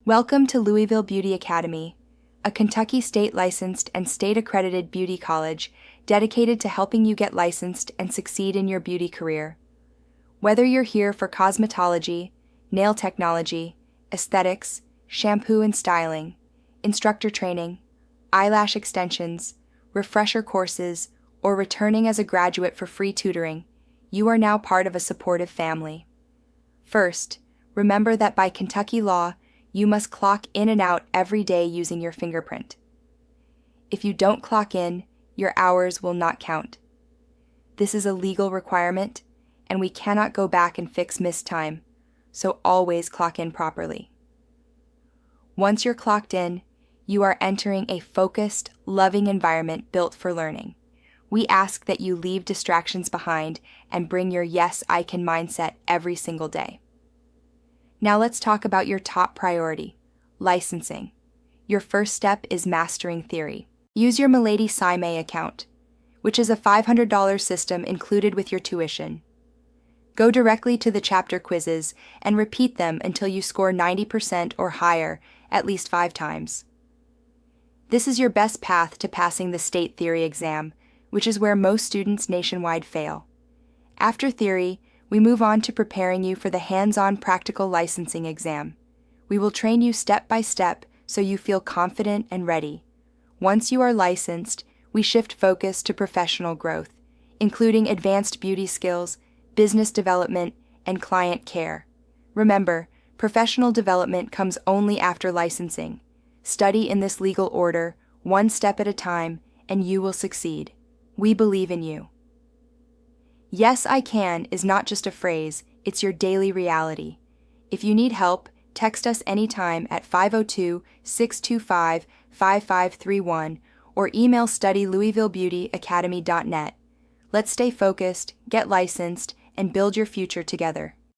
Welcome to Louisville Beauty Academy, a Kentucky state-licensed and state-accredited beauty college dedicated to helping you get licensed and succeed in your beauty career. Whether you're here for cosmetology, nail technology, aesthetics, shampoo and styling, instructor training, eyelash extensions, refresher courses, or returning as a graduate for free tutoring, you are now part of a supportive family. First, remember that by Kentucky law, you must clock in and out every day using your fingerprint. If you don't clock in, your hours will not count. This is a legal requirement, and we cannot go back and fix missed time, so always clock in properly. Once you're clocked in, you are entering a focused, loving environment built for learning. We ask that you leave distractions behind and bring your yes, I can mindset every single day. Now let's talk about your top priority, licensing. Your first step is mastering theory. Use your Milady CIMA account, which is a $500 system included with your tuition. Go directly to the chapter quizzes and repeat them until you score 90% or higher at least 5 times. This is your best path to passing the state theory exam, which is where most students nationwide fail. After theory, we move on to preparing you for the hands-on practical licensing exam. We will train you step by step so you feel confident and ready. Once you are licensed, we shift focus to professional growth, including advanced beauty skills, business development, and client care. Remember, professional development comes only after licensing. Study in this legal order, one step at a time, and you will succeed. We believe in you. Yes, I can is not just a phrase, it's your daily reality. If you need help, text us anytime at 502-625-5531 or email study@louisvillebeautyacademy.net. Let's stay focused, get licensed, and build your future together.